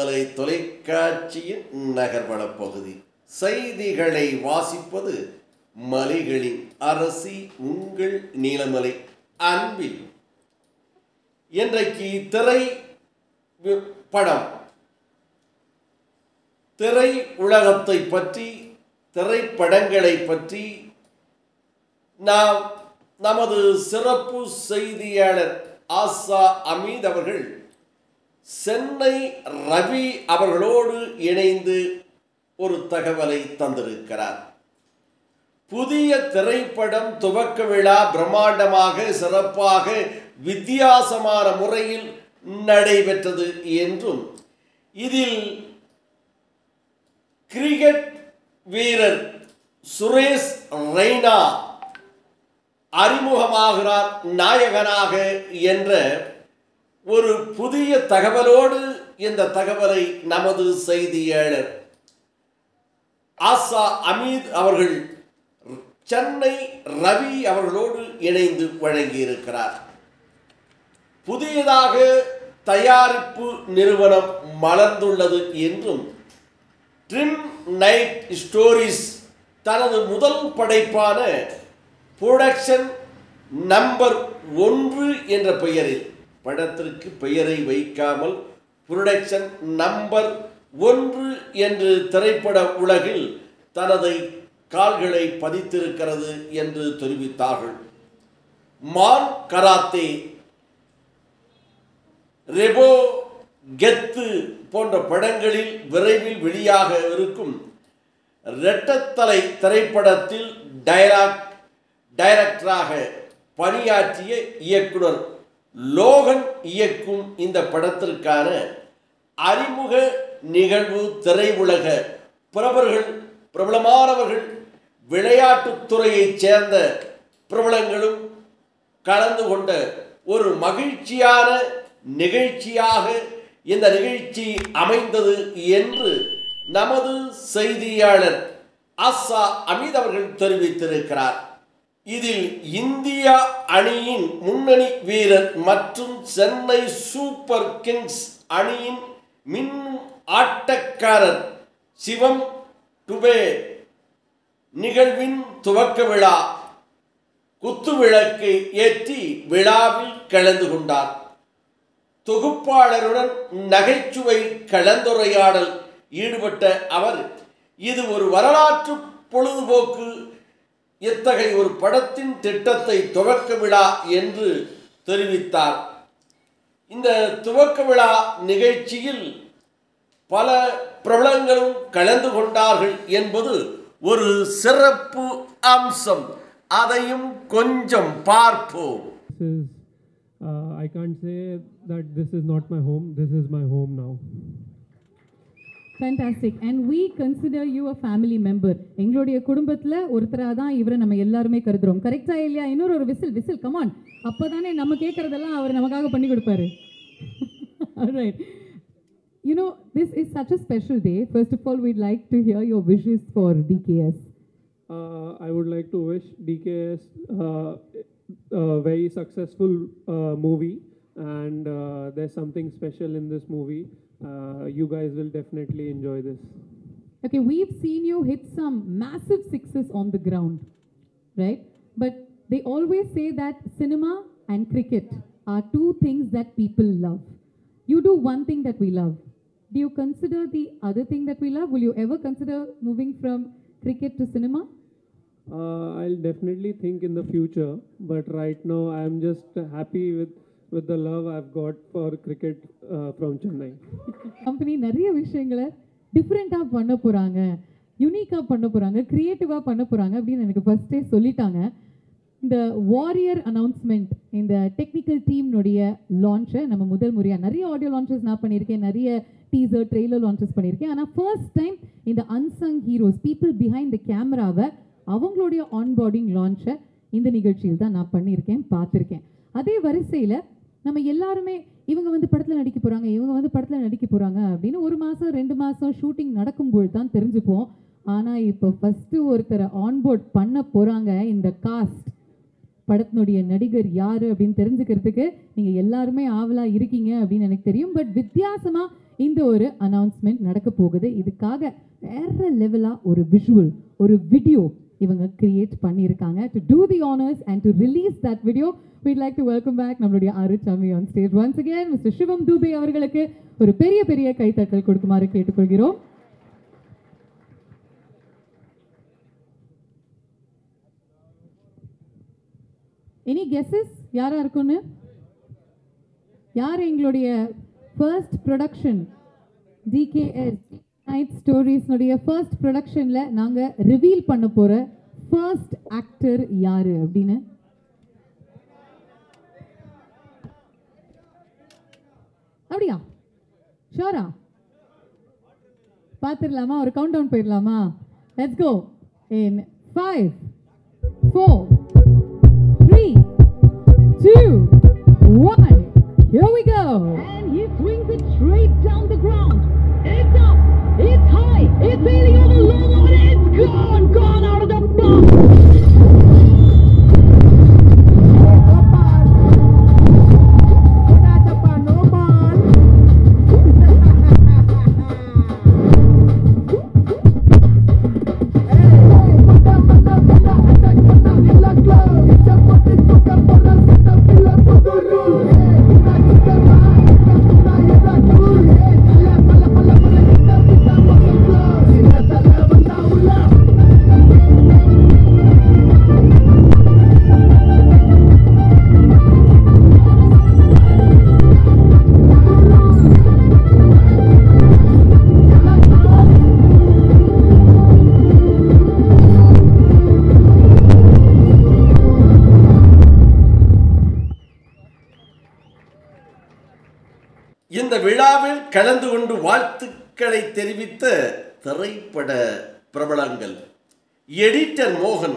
நீலமலை தொலைக்காட்சியின் நகர்வள பகுதி. செய்திகளை வாசிப்பது மலைகளின் அரசி உங்கள் நீலமலை அன்பில். இன்றைக்கு திரை படம், திரை உலகத்தை பற்றி, திரைப்படங்களை பற்றி நாம் நமது சிறப்பு செய்தியாளர் ஆசா அமீத் அவர்கள் சென்னை ரவி அவர்களோடு இணைந்து ஒரு தகவலை தந்திருக்கிறார். புதிய திரைப்படம் துவக்க விழா பிரம்மாண்டமாக, சிறப்பாக, வித்தியாசமான முறையில் நடைபெற்றது என்றும், இதில் கிரிக்கெட் வீரர் சுரேஷ் ரெய்னா அறிமுகமாகிறார் நாயகனாக என்ற ஒரு புதிய தகவலோடு இந்த தகவலை நமது செய்தியாளர் ஆசா அமீத் அவர்கள் சென்னை ரவி அவர்களோடு இணைந்து வழங்கியிருக்கிறார். புதியதாக தயாரிப்பு நிறுவனம் மலர்ந்துள்ளது என்றும், ட்ரிம் நைட் ஸ்டோரிஸ் தனது முதல் படைப்பான புரொடக்ஷன் நம்பர் 1 என்ற பெயரில், படத்திற்கு பெயரை வைக்காமல் புரொடக்ஷன் நம்பர் 1 என்று திரைப்பட உலகில் தனது கால்களை பதித்திருக்கிறது என்று தெரிவித்தார்கள். மான் கராத்தே, ரெபோ, கெத்து போன்ற படங்களில் விரைவில் வெளியாக இருக்கும் ரெட்டத்தலை திரைப்படத்தில் டைரக்டராக பணியாற்றிய இயக்குனர் லோகன் இயக்கும் இந்த படத்திற்கான அறிமுக நிகழ்வு திரையுலக பிரபலமானவர்கள், விளையாட்டுத்துறையைச் சேர்ந்த பிரபலங்களும் கலந்து கொண்ட ஒரு மகிழ்ச்சியான நிகழ்ச்சியாக இந்த நிகழ்ச்சி அமைந்தது என்று நமது செய்தியாளர் ஆசா அமீத் அவர்கள் தெரிவித்திருக்கிறார். இதில் இந்திய அணியின் முன்னணி வீரர் மற்றும் சென்னை சூப்பர் கிங்ஸ் அணியின் மின்னும் ஆட்டக்காரர் சிவம் டுபே நிகழ்வின் துவக்க விழா குத்துவிளக்கை ஏற்றி விழாவில் கலந்து கொண்டார். தொகுப்பாளருடன் நகைச்சுவை கலந்துரையாடல் ஈடுபட்ட அவர், இது ஒரு வரலாற்று பொழுதுபோக்கு, இத்தகைய ஒரு படத்தின் திட்டத்தை துவக்க விழா என்று தெரிவித்தார். இந்த துவக்க விழா நிகழ்ச்சியில் பல பிரபலங்களும் கலந்து கொண்டார்கள் என்பது ஒரு சிறப்பு அம்சம். அதையும் கொஞ்சம் பார்ப்போம். I can't say that this is not my home. This is my home now. Fantastic. And we consider you a family member. எங்களுடைய குடும்பத்துல ஒருத்தரா தான் இவரை நம்ம எல்லாருமே கருதுறோம். கரெக்டா இல்லையா? இன்னொரு ஒரு விசில் come on. அப்பதானே நம்ம கேக்குறதெல்லாம் அவர் நமக்காக பண்ணி கொடுப்பாரு. All right. You know, this is such a special day. First of all, we'd like to hear your wishes for DKS. I would like to wish DKS a very successful movie, and there's something special in this movie. You guys will definitely enjoy this. Okay, we've seen you hit some massive sixes on the ground, right? But they always say that cinema and cricket are two things that people love. You do one thing that we love. Do you consider the other thing that we love? Will you ever consider moving from cricket to cinema? I'll definitely think in the future, but right now I'm just happy with the love I've got for cricket from Chennai. Company நிறைய விஷயங்களை டிஃப்ரெண்ட்டாக பண்ண போகிறாங்க, யூனிக்காக பண்ண போகிறாங்க, க்ரியேட்டிவாக பண்ண போகிறாங்க அப்படின்னு எனக்கு ஃபர்ஸ்டே சொல்லிட்டாங்க. இந்த வாரியர் அனௌன்ஸ்மெண்ட், இந்த டெக்னிக்கல் டீம்னுடைய லான்ச்சை நம்ம முதல் முறையாக, நிறைய ஆடியோ லான்ச்சஸ் நான் பண்ணியிருக்கேன், நிறைய டீசர் ட்ரெய்லர் லான்ச்சஸ் பண்ணியிருக்கேன். ஆனால் ஃபர்ஸ்ட் டைம் இந்த unsung heroes, people behind the கேமராவை, அவங்களுடைய ஆன்போர்டிங் லான்ச்சை இந்த நிகழ்ச்சியில் தான் நான் பண்ணியிருக்கேன், பார்த்துருக்கேன். அதே வரிசையில் நம்ம எல்லாருமே இவங்க வந்து படத்தில் நடிக்க போகிறாங்க, இவங்க வந்து படத்தில் நடிக்க போகிறாங்க அப்படின்னு 1 மாதம் 2 மாதம் ஷூட்டிங் நடக்கும்போது தான் தெரிஞ்சுப்போம். ஆனால் இப்போ ஃபஸ்ட்டு ஒருத்தரை ஆன்போர்ட் பண்ண போகிறாங்க. இந்த காஸ்ட், படத்தினுடைய நடிகர் யார் அப்படின்னு தெரிஞ்சுக்கிறதுக்கு நீங்கள் எல்லாருமே ஆவலாக இருக்கீங்க அப்படின்னு எனக்கு தெரியும். பட் வித்தியாசமாக இந்த ஒரு அனௌன்ஸ்மெண்ட் நடக்க போகுது. இதுக்காக வேற லெவலா ஒரு விஷுவல், ஒரு வீடியோ இவங்க கிரியேட் பண்ணியிருக்காங்க. To do the honours and to release that video, we'd like to welcome back நம்மளுடைய Arusamy on stage once again. Mr. சிவம் தூபே அவர்களுக்கு ஒரு பெரிய பெரிய கைத்தட்டல் கொடுக்குமாறு கேட்டுக்கொள்கிறோம். Any guesses? யாரா இருக்குன்னு? யார் எங்களுடைய ஃபர்ஸ்ட் ப்ரொடக்ஷன் DKS நைட் ஸ்டோரிஸ்னுடைய ஃபர்ஸ்ட் ப்ரொடக்ஷன்ல நாங்க ரிவீல் பண்ண போற ஃபர்ஸ்ட் ஆக்டர் யாரு அப்படின்னு? அப்படியா? ஷோரா? பார்த்துடலாமா? ஒரு கவுண்ட் டவுன் போயிடலாமா? Let's go in 5 4 3 2 1. Here we go. And he swings it straight down the ground. It's up, it's high, it's sailing over long on, it's gone out of the box. இந்த விழாவில் கலந்து கொண்டு வாழ்த்துக்களை தெரிவித்த திரைப்பட பிரபலங்கள் editor மோகன்,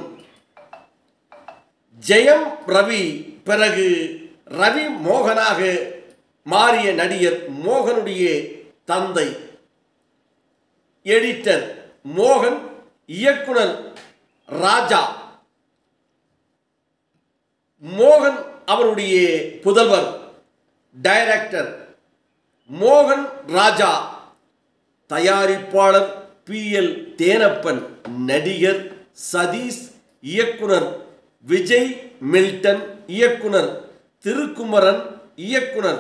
ஜெயம் ரவி, பிறகு ரவி மோகனாக மாறிய நடிகர் மோகனுடைய தந்தை எடிட்டர் மோகன், இயக்குனர் ராஜா மோகன், அவருடைய புதல்வர் டைரக்டர் மோகன் ராஜா, தயாரிப்பாளர் PL தேனப்பன், நடிகர் சதீஷ், இயக்குனர் விஜய் மில்டன், இயக்குனர் திருக்குமரன், இயக்குனர்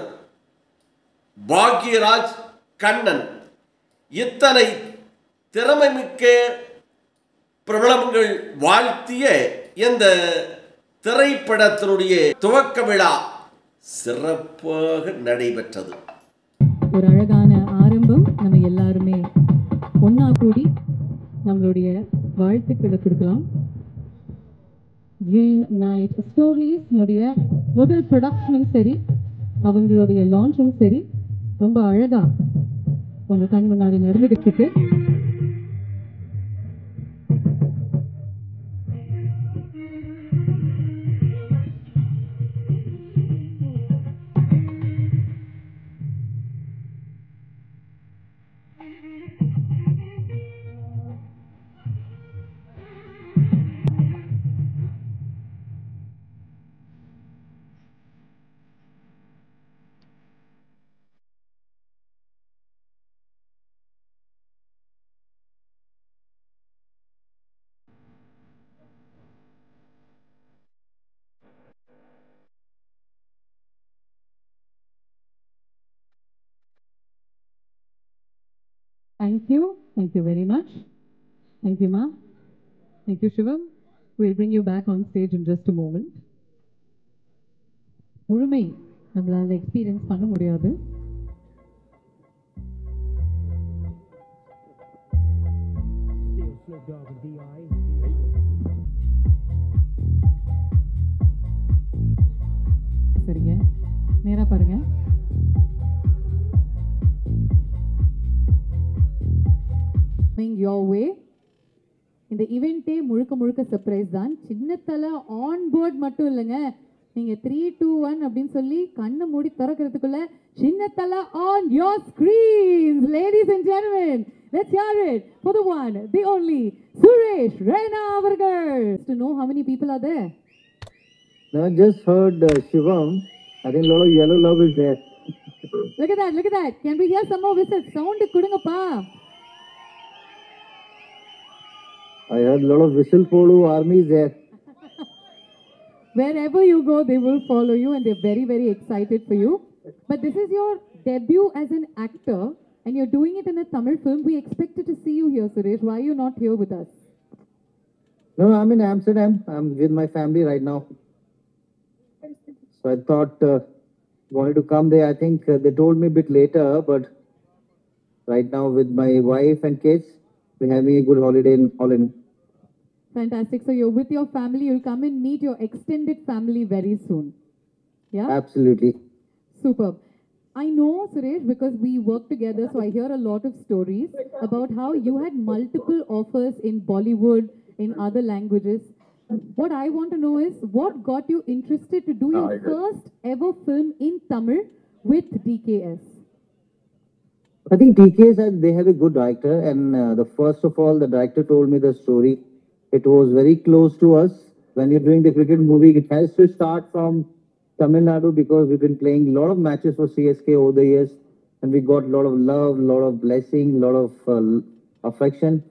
பாக்யராஜ் கண்ணன், இத்தனை திறமைமிக்க பிரபலங்கள் வாழ்த்திய இந்த திரைப்படத்தினுடைய துவக்க விழா சிறப்பாக நடைபெற்றது. ஒரு அழகான ஆரம்பம். நம்ம எல்லாருமே ஒன்னா கூடி நம்மளுடைய வாழ்த்துக்களை கொடுக்கலாம். நைட் ஸ்டோரிஸ் முதல் ப்ரொடக்ஷனும் சரி, அவங்களுடைய லான்ச்சும் சரி, ரொம்ப அழகா உங்க கண் முன்னாடி நடந்துகிட்டு இருக்கு. Thank you very much. Thank you, Ma. Thank you, Shivam. We'll bring you back on stage in just a moment. முழுமை நம்மளால எக்ஸ்பீரியன்ஸ் பண்ண முடியாது. சரிங்க, நேரா பாருங்க. Your way. இந்த ஈவென்ட்டே முழுக்க முழுக்க சர்ப்ரைஸ் தான். சின்னத்தல ஆன் போர்ட் மட்டும் இல்லைங்க, நீங்க 3 2 1 அப்படின்னு சொல்லி கண்ணை மூடி திறக்கிறதுக்குள்ள சின்னத்தல on your screens. Ladies and gentlemen, let's hear it for the one, the only Suresh Raina அவர்கள். To know how many people are there? No, just heard Shivam. I think a lot of yellow love is there. Look at that, look at that. Can we hear some more whistles? Sound kudungappa. I heard a lot of whistle polo armies there. Wherever you go, they will follow you and they're very, very excited for you. But this is your debut as an actor and you're doing it in a Tamil film. We expected to see you here, Suresh. Why are you not here with us? No, I'm in Amsterdam. I'm with my family right now. So I thought, wanted to come there. I think they told me a bit later, but right now with my wife and kids, we're having a good holiday in Holland. Fantastic. So you're with your family. You'll come and meet your extended family very soon. Yeah? Absolutely. Superb. I know, Suresh, because we work together, so I hear a lot of stories about how you had multiple offers in Bollywood, in other languages. What I want to know is, what got you interested to do your first ever film in Tamil with DKS? I think TKS, they have a good director, and first of all, the director told me the story. It was very close to us. When you're doing the cricket movie, it has to start from Tamil Nadu because we've been playing a lot of matches for CSK over the years, and we got a lot of love, a lot of blessing, a lot of affection.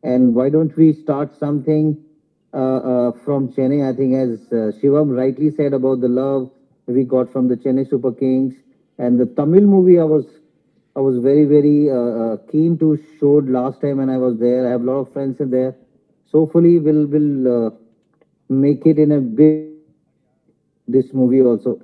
And why don't we start something from Chennai? I think as Shivam rightly said about the love we got from the Chennai Super Kings and the Tamil movie. I was very, very keen to show it last time when I was there. I have a lot of friends in there. So hopefully we'll make it in a big this movie also.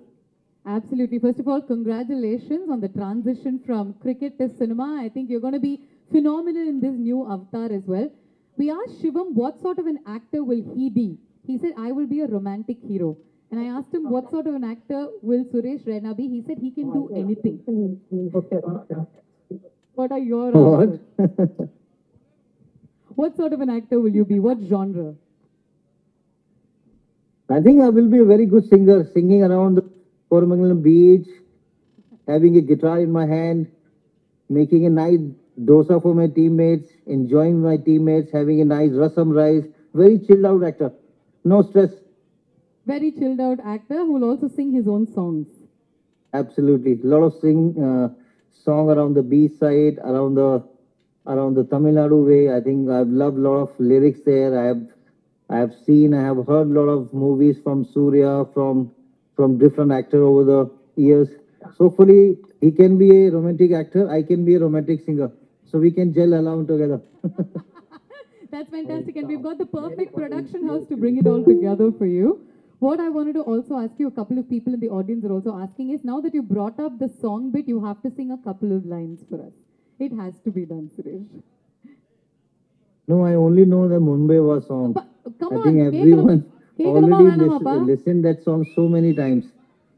Absolutely. First of all, congratulations on the transition from cricket to cinema. I think you're going to be phenomenal in this new avatar as well. We asked Shivam what sort of an actor will he be. He said, I will be a romantic hero. And I asked him, what sort of an actor will Suresh Raina be? He said he can do anything. What are your answers? What sort of an actor will you be? What genre? I think I will be a very good singer, singing around the Koromangalam beach, having a guitar in my hand, making a nice dosa for my teammates, enjoying my teammates, having a nice rasam rice. Very chilled out actor. No stress. Very chilled out actor who will also sing his own songs. Absolutely. A lot of song around the beach side, around the Tamil Nadu way. I think I've loved a lot of lyrics there. I have heard a lot of movies from Surya, from different actors over the years. So hopefully he can be a romantic actor. I can be a romantic singer. So we can gel along together. That's fantastic. And we've got the perfect production house to bring it all together for you. What I wanted to also ask you, a couple of people in the audience are also asking is, now that you brought up the song bit, you have to sing a couple of lines for us. It has to be done, Suresh. No, I only know the Mumbai was song. But, come I on, think everyone already Venama, listened that song so many times.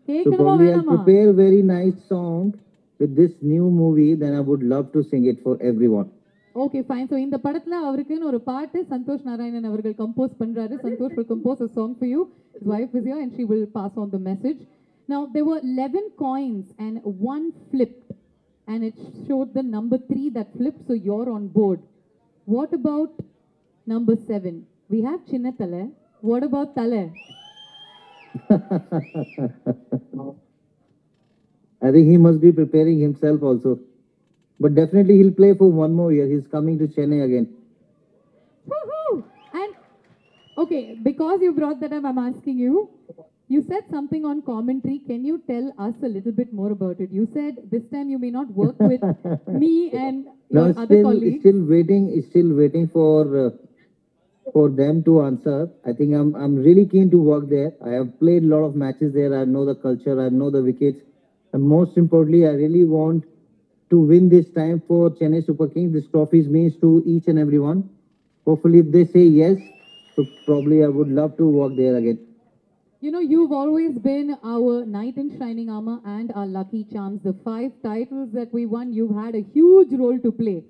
So Kekalama probably I'll Venama. prepare a very nice song with this new movie. Then I would love to sing it for everyone. Okay, fine. So இந்த படத்துல அவருக்குன்னு ஒரு பாட்டு சந்தோஷ் நாராயணன் அவர்கள் compose பண்றாரு. Santosh will compose a song for you. His wife is here and she will pass on the message. Now there were 11 coins and one flipped and it showed the number 3 that flipped, so you're on board. What about number 7? We have Chinna Tale. What about Tale? I think he must be preparing himself also. But definitely he'll play for one more year. He's coming to Chennai again. Woohoo! And okay, because you brought that up, I'm asking you. You said something on commentary. Can you tell us a little bit more about it? You said this time you may not work with me and your other colleagues. Still waiting for them to answer. I think I'm really keen to work there. I have played a lot of matches there. I know the culture. I know the wickets. And most importantly, I really want to win this time for Chennai Super Kings. This trophy means to each and everyone. Hopefully, if they say yes, so probably I would love to work there again. You know, you've always been our knight in shining armor and our lucky charms. The 5 titles that we won, you've had a huge role to play.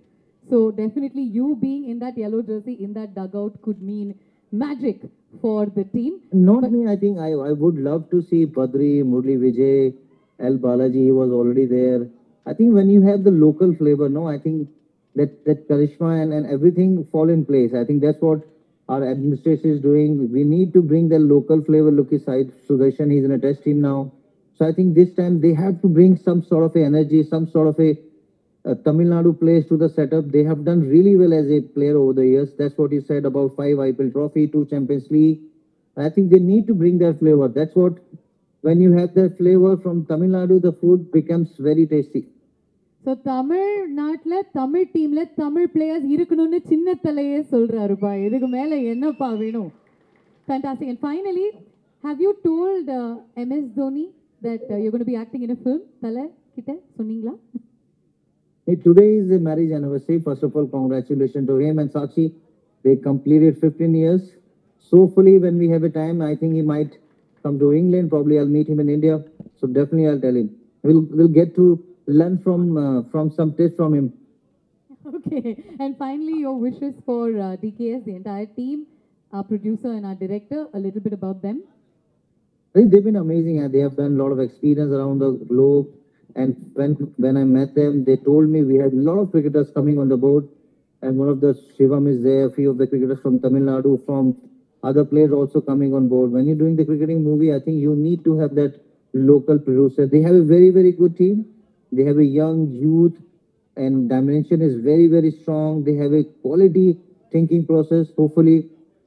So definitely you being in that yellow jersey, in that dugout could mean magic for the team. Not me. I think I would love to see Badri, Murli Vijay, L. Balaji. He was already there. I think when you have the local flavor, no, I think that charisma and everything fall in place. I think that's what our administration is doing. We need to bring the local flavor look aside. Sudarshan, he's in a test team now. So I think this time they have to bring some sort of a energy, some sort of a Tamil Nadu players to the setup. They have done really well as a player over the years. That's what you said about 5 IPL trophy, 2 Champions League. I think they need to bring their flavor. That's what, when you have that flavor from Tamil Nadu, the food becomes very tasty. So தமிழ்நாட்டில் தமிழ் டீமில் Tamil players இருக்கணும்னு சின்ன தலையே சொல்கிறாருப்பா. இதுக்கு மேலே என்னப்பா வேணும்? Fantastic. And finally, have you told MS Dhoni that you're going to be acting in a film? Thala கிட்ட சொன்னீங்களா? Hey, today is the marriage anniversary. First of all, congratulations to him and Sakshi. They completed 15 years. So hopefully when we have a time, I think he might come to England. Probably I'll meet him in India. So definitely I'll tell him. We'll get to learn from some tips from him. Okay. And finally, your wishes for DKS, the entire team, our producer and our director, a little bit about them. I think they've been amazing and they have done a lot of experience around the globe. And when I met them, they told me we had a lot of cricketers coming on the board. And one of the Shivam is there, a few of the cricketers from Tamil Nadu, from other players also coming on board. When you're doing the cricketing movie, I think you need to have that local producer. They have a very, very good team. They have a young youth and dimension is very, very strong. They have a quality thinking process. Hopefully,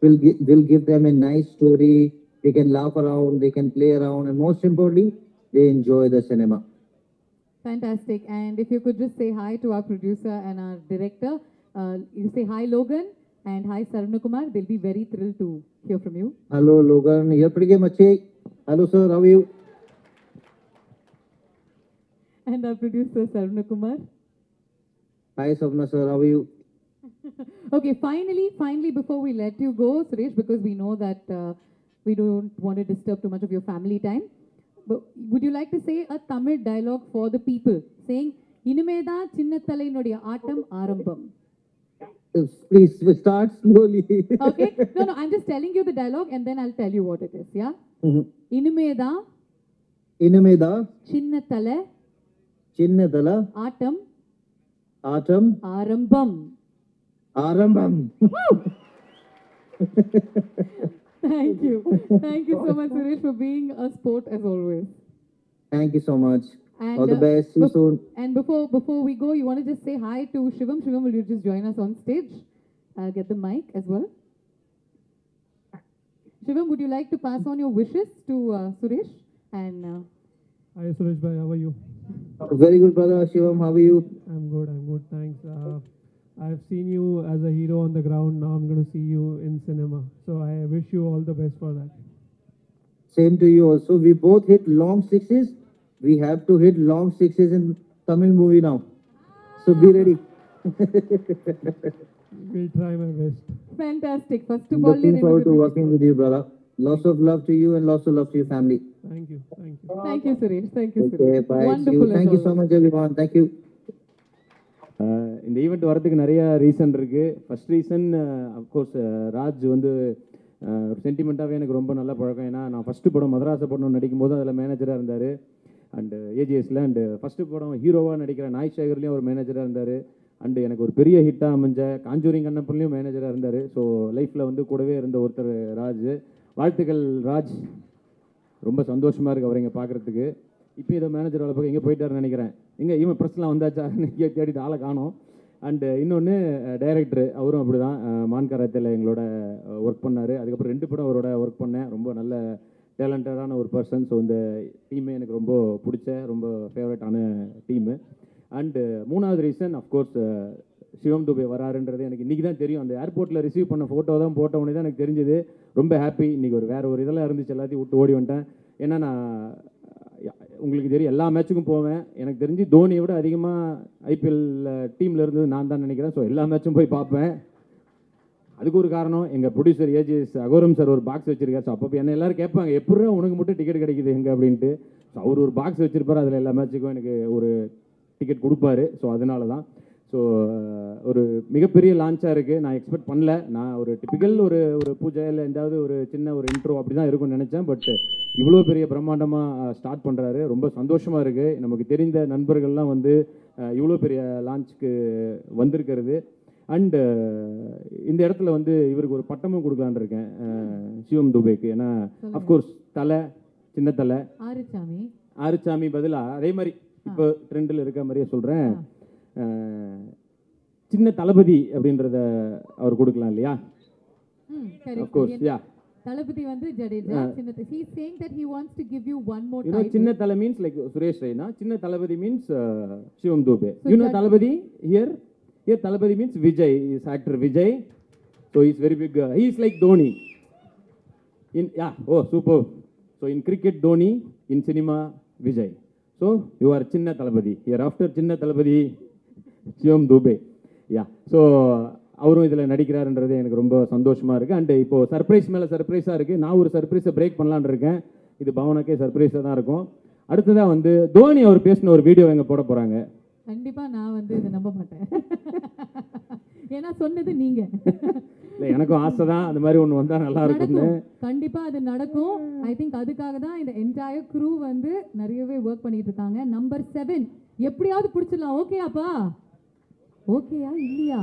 we'll give them a nice story. They can laugh around, they can play around, and most importantly, they enjoy the cinema. Fantastic. And if you could just say hi to our producer and our director. You say hi, Logan, and hi, Sarvanakumar. They'll be very thrilled to hear from you. Hello, Logan. Here, pretty much. Hello, sir. How are you? And our producer, Sarvanakumar. Hi, Savna, sir. How are you? Okay, finally, before we let you go, Suresh, because we know that we don't want to disturb too much of your family time. But would you like to say a Tamil dialogue for the people, saying, "Inimeda Chinnathalainuடைய ஆட்டம் ஆரம்பம்." Please start slowly. Okay? No, I'm just telling you the dialogue and then I'll tell you what it is, yeah? Inimeda Inimeda Chinnathala Chinnathala atom Atam ஆரம்பம். Arambam. Thank you. Thank you so much, Suresh, for being a sport as always. Thank you so much. And, all the best. See you soon. And before we go, you want to just say hi to Shivam. Shivam, will you just join us on stage? I'll get the mic as well. Shivam, would you like to pass on your wishes to Suresh? And Hi Suresh bhai, how are you? Very good, brother. Shivam, how are you? I'm good, thanks. I've seen you as a hero on the ground, now I'm going to see you in cinema. So I wish you all the best for that. Same to you also. We both hit long sixes. We have to hit long sixes in Tamil movie now. So be ready. We'll try my best. fantastic. First of all, Looking forward to working with you, brother. Lots of love to you and lots of love to your family. Thank you. Thank you, Suresh. Thank you, Okay, Suresh. bye. See you. Wonderful. as Thank you so always. much, everyone. Thank you. இந்த event வரதுக்கு நிறைய reason இருக்குது. First reason of course Raj வந்து ஒரு சென்டிமெண்ட்டாகவே எனக்கு ரொம்ப நல்ல பழக்கம். ஏன்னா நான் ஃபஸ்ட்டு படம் மதராச படம் நடிக்கும்போது அதில் மேனேஜராக இருந்தார் அண்டு ஏஜிஎஸில். அண்டு ஃபஸ்ட்டு படம் ஹீரோவாக நடிக்கிற நாய் சேகர்லேயும் ஒரு மேனேஜராக இருந்தார். அண்டு எனக்கு ஒரு பெரிய ஹிட்டாக அமைஞ்ச காஞ்சூரிங் கண்ணப்பன்லேயும் மேனேஜராக இருந்தார். ஸோ லைஃப்பில் வந்து கூடவே இருந்த ஒருத்தர் ராஜ். வாழ்த்துக்கள் ராஜ், ரொம்ப சந்தோஷமாக இருக்குது அவரை இங்கே பார்க்குறதுக்கு. இப்போ இதை மேனேஜர் வேலை பார்க்க எங்கே போயிட்டாருன்னு நினைக்கிறேன். எங்கே இவன் ப்ரெஸ்லாம் வந்தாச்சா இங்கே தேடிட்டு ஆளை காணோம். அண்டு இன்னொன்று டைரக்டர், அவரும் அப்படி தான் மான்கராத்தில் எங்களோட ஒர்க் பண்ணார். அதுக்கப்புறம் 2 படம் அவரோட ஒர்க் பண்ணேன். ரொம்ப நல்ல டேலண்டடான ஒரு பர்சன். ஸோ இந்த டீமே எனக்கு ரொம்ப பிடிச்ச ரொம்ப ஃபேவரட்டான டீமு. அண்டு 3வது ரீசன் அஃப்கோர்ஸ் சிவம் துபே வராருன்றது எனக்கு இன்றைக்கி தான் தெரியும். அந்த ஏர்போர்ட்டில் ரிசீவ் பண்ண ஃபோட்டோ தான் போட்ட உடனே தான் எனக்கு தெரிஞ்சது. ரொம்ப ஹாப்பி. இன்றைக்கி வேறு ஒரு இதெல்லாம் இருந்துச்சு, எல்லாத்தையும் விட்டு ஓடி வந்துட்டேன். ஏன்னா நான் உங்களுக்கு தெரியும் எல்லா மேட்சுக்கும் போவேன். எனக்கு தெரிஞ்சு தோனியை விட அதிகமாக ஐபிஎல் டீமில் இருந்தது நான் தான் நினைக்கிறேன். ஸோ எல்லா மேட்சும் போய் பார்ப்பேன். அதுக்கு ஒரு காரணம் எங்கள் ப்ரொடியூசர் ஏஜிஎஸ் அகோரம் சார் ஒரு பாக்ஸ் வச்சுருக்காரு. ஸோ அப்போ என்ன எல்லோரும் கேட்பாங்க எப்படா உனக்கு மட்டும் டிக்கெட் கிடைக்குது எங்கே அப்படின்ட்டு. ஸோ அவர் ஒரு பாக்ஸ் வச்சுருப்பார், அதில் எல்லா மேட்சுக்கும் எனக்கு ஒரு டிக்கெட் கொடுப்பாரு. ஸோ அதனால தான். ஸோ ஒரு மிகப்பெரிய லான்ச்சாக இருக்குது. நான் எக்ஸ்பெக்ட் பண்ணல. நான் ஒரு டிப்பிக்கல் ஒரு பூஜை இல்லை எந்தாவது ஒரு சின்ன ஒரு இன்ட்ரோ அப்படி தான் இருக்கும்னு நினச்சேன். பட் இவ்வளோ பெரிய பிரம்மாண்டமாக ஸ்டார்ட் பண்ணுறாரு. ரொம்ப சந்தோஷமாக இருக்குது. நமக்கு தெரிந்த நண்பர்கள்லாம் வந்து இவ்வளோ பெரிய லான்ச்சுக்கு வந்திருக்கிறது. அண்டு இந்த இடத்துல வந்து இவருக்கு ஒரு பட்டமும் கொடுக்கலான்னு இருக்கேன் சிவம் துபேக்கு. ஏன்னா அஃப்கோர்ஸ் தலை, சின்ன தலை, ஆறுச்சாமி பதிலாக அதே மாதிரி இப்போ ட்ரெண்டில் இருக்க மாதிரியே சொல்கிறேன், சின்ன தளபதி அப்படின்றத அவர் கொடுக்கலாம் இல்லையா? Of course, yeah. தளபதி வந்து Jadeja. He is saying that he wants to give you one more You know, title. சின்ன தலை means like சுரேஷ் ரெய்னா, சின்ன தளபதி means Sivam Dube. You know Thalapathy here Thalapathy means Vijay, is actor Vijay. So he is very big. He is like Dhoni. Super. So in cricket Dhoni, in cinema Vijay. So you are சின்ன தளபதி. Hereafter சின்ன தளபதி சிவம் Dube. So அவரும் இதில் நடிக்கிறாருன்றது எனக்கு ரொம்ப சந்தோஷமாக இருக்குது. And இப்போது surprise மேலே சர்ப்ரைஸாக இருக்குது. நான் ஒரு சர்ப்ரைஸை பிரேக் பண்ணலான்னு இருக்கேன். இது பவனுக்கே சர்ப்ரைஸாக தான் இருக்கும். அடுத்ததாக வந்து தோனி அவர் பேசின ஒரு வீடியோ எங்கே போட போகிறாங்க. கண்டிப்பாக நான் வந்து இதை நம்ப மாட்டேன். ஏன்னா சொன்னது நீங்கள். இல்லை, எனக்கும் ஆசை தான் அந்த மாதிரி ஒன்று வந்தால் நல்லா இருக்கும்னு. கண்டிப்பாக அது நடக்கும். ஐ திங்க் அதுக்காக தான் இந்த என்டையர் க்ரூ வந்து நிறையவே ஒர்க் பண்ணிட்டு இருக்காங்க. நம்பர் 7 எப்படியாவது பிடிச்சிடலாம். ஓகேயாப்பா? ஓகேயா இல்லையா?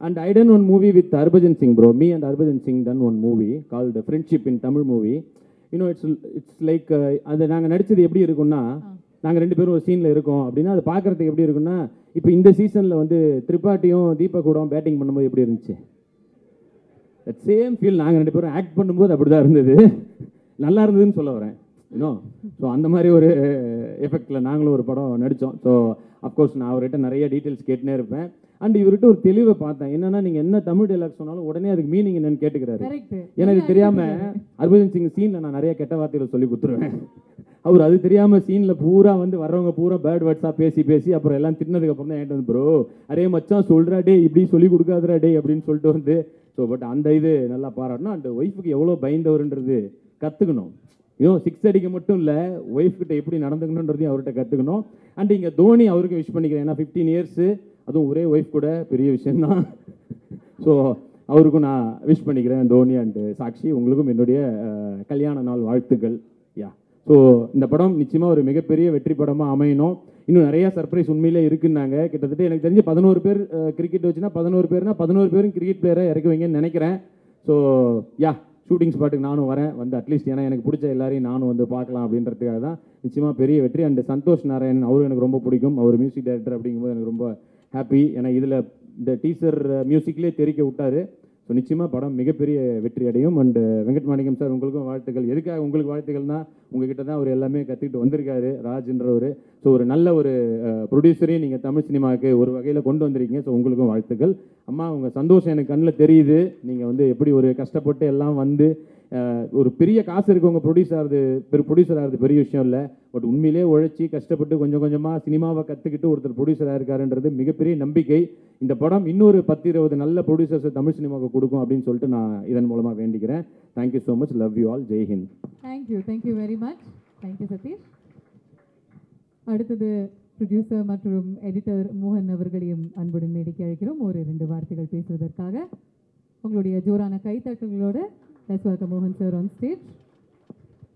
And I done one movie with Harbhajan Singh, bro. Me and Harbhajan Singh done one movie called Friendship in Tamil movie. You know, it's like அது நாங்கள் நடித்தது எப்படி இருக்கும்னா, நாங்கள் 2 பேரும் ஒரு சீனில் இருக்கோம் அப்படின்னா அது பார்க்குறதுக்கு எப்படி இருக்குன்னா, இப்போ இந்த சீசனில் வந்து திரிபாட்டியும் தீபக்கூடம் பேட்டிங் பண்ணும்போது எப்படி இருந்துச்சு, தட் சேம் ஃபீல் நாங்கள் 2 பேரும் ஆக்ட் பண்ணும்போது அப்படி தான் இருந்தது. நல்லா இருந்ததுன்னு சொல்ல வரேன். இன்னும் ஸோ அந்த மாதிரி ஒரு எஃபெக்டில் நாங்களும் ஒரு படம் நடித்தோம். ஸோ அஃப்கோர்ஸ் நான் அவர்கிட்ட நிறைய டீட்டெயில்ஸ் கேட்டுனே இருப்பேன். அண்ட் இவர்கிட்ட ஒரு தெளிவை பார்த்தேன். என்னன்னா, நீங்கள் என்ன தமிழ் டைலாக் சொன்னாலும் உடனே அதுக்கு மீனிங் என்னன்னு கேட்டுக்கிறாரு. எனக்கு தெரியாமல் ஹர்பஜன் சிங் சீனில் நான் நிறைய கெட்ட வார்த்தைகளை சொல்லி கொடுத்துருவேன். அவர் அது தெரியாமல் சீனில் பூரா வந்து வர்றவங்க பூரா பேட் வேர்ட்ஸாக பேசி அப்புறம் எல்லாம் தின்னதுக்கப்புறம் தான் என்கிட்ட வந்து ப்ரோ அரே மச்சான் சொல்கிறா டே இப்படி சொல்லி கொடுக்காதரா டே அப்படின்னு சொல்லிட்டு வந்து ஸோ பட் அந்த இது நல்லா பாராட்டணும். அண்ட் ஒய்ஃபுக்கு எவ்வளோ பயந்தவருன்றது கற்றுக்கணும். இன்னும் 6 அடிக்க மட்டும் இல்லை, ஒய்ஃப் கிட்ட எப்படி நடந்துக்கணுன்றதையும் அவர்கிட்ட கற்றுக்கணும். அண்ட் இங்கே தோனி அவருக்கு விஷ் பண்ணிக்கிறேன். ஏன்னா 15 இயர்ஸு, அதுவும் ஒரே ஒய்ஃப் கூட பெரிய விஷயம்தான். ஸோ அவருக்கும் நான் விஷ் பண்ணிக்கிறேன். தோனி அண்டு சாக்ஷி, உங்களுக்கும் என்னுடைய கல்யாண நாள் வாழ்த்துக்கள். ஸோ இந்த படம் நிச்சயமாக ஒரு மிகப்பெரிய வெற்றி படமாக அமையணும். இன்னும் நிறையா சர்ப்ரைஸ் உண்மையிலே இருக்குன்னாங்க. கிட்டத்தட்ட எனக்கு தெரிஞ்சு 11 பேர் கிரிக்கெட் வச்சுன்னா 11 பேர்னா 11 பேரும் கிரிக்கெட் பிளேயரை இறக்கி வைங்கன்னு நினைக்கிறேன். ஸோ ஷூட்டிங் ஸ்பாட்டுக்கு நானும் வரேன் வந்து அட்லீஸ்ட் ஏன்னா எனக்கு பிடிச்ச எல்லாரையும் நானும் வந்து பார்க்கலாம் அப்படின்றதுக்காக தான். நிச்சயமாக பெரிய வெற்றி. அண்ட் சந்தோஷ் நாராயண் அவரும் எனக்கு ரொம்ப பிடிக்கும். அவர் மியூசிக் டைரக்டர் அப்படிங்கும்போது எனக்கு ரொம்ப ஹாப்பி. ஏன்னா இதில் இந்த டீசர் மியூசிக்லேயே தெரிக்க விட்டார். ஸோ நிச்சயமாக படம் மிகப்பெரிய வெற்றி அடையும். அண்டு வெங்கட் மாணிக்கம் சார் உங்களுக்கும் வாழ்த்துக்கள். எதுக்காக உங்களுக்கு வாழ்த்துக்கள்னா, உங்ககிட்ட தான் அவர் எல்லாமே கற்றுக்கிட்டு வந்திருக்காரு ராஜ்ன்றவர். ஸோ ஒரு நல்ல ஒரு ப்ரொடியூசரையும் நீங்கள் தமிழ் சினிமாவுக்கு ஒரு வகையில் கொண்டு வந்திருக்கீங்க. ஸோ உங்களுக்கும் வாழ்த்துக்கள். அம்மா, உங்கள் சந்தோஷம் எனக்கு கண்ணில் தெரியுது. நீங்கள் வந்து எப்படி ஒரு கஷ்டப்பட்டு எல்லாம் வந்து ஒரு பெரிய காசு இருக்கவங்க ப்ரொடியூசர் ஆகிறது பெரிய விஷயம் இல்லை. பட் உண்மையிலே உழைச்சி கஷ்டப்பட்டு கொஞ்சம் கொஞ்சமாக சினிமாவை கற்றுக்கிட்டு ஒருத்தர் ப்ரொடியூசராக இருக்காருன்றது மிகப்பெரிய நம்பிக்கை. இந்த படம் இன்னொரு 10-20 நல்ல ப்ரொடியூசர்ஸை தமிழ் சினிமாவுக்கு கொடுக்கும் அப்படின்னு சொல்லிட்டு நான் இதன் மூலமாக வேண்டிக்கிறேன். Thank you so much. Love you all. Jai Hind. Thank you very much. Thank you Satish. அடுத்தது ப்ரொடியூசர் மற்றும் எடிட்டர் மோகன் அவர்களையும் அன்புடன் மேடைக்கு அழைக்கிறோம் ஒரு 2 வார்த்தைகள் பேசுவதற்காக. உங்களுடைய ஜோரான கைத்தட்டல்களோடு let's welcome Mohan sir on stage.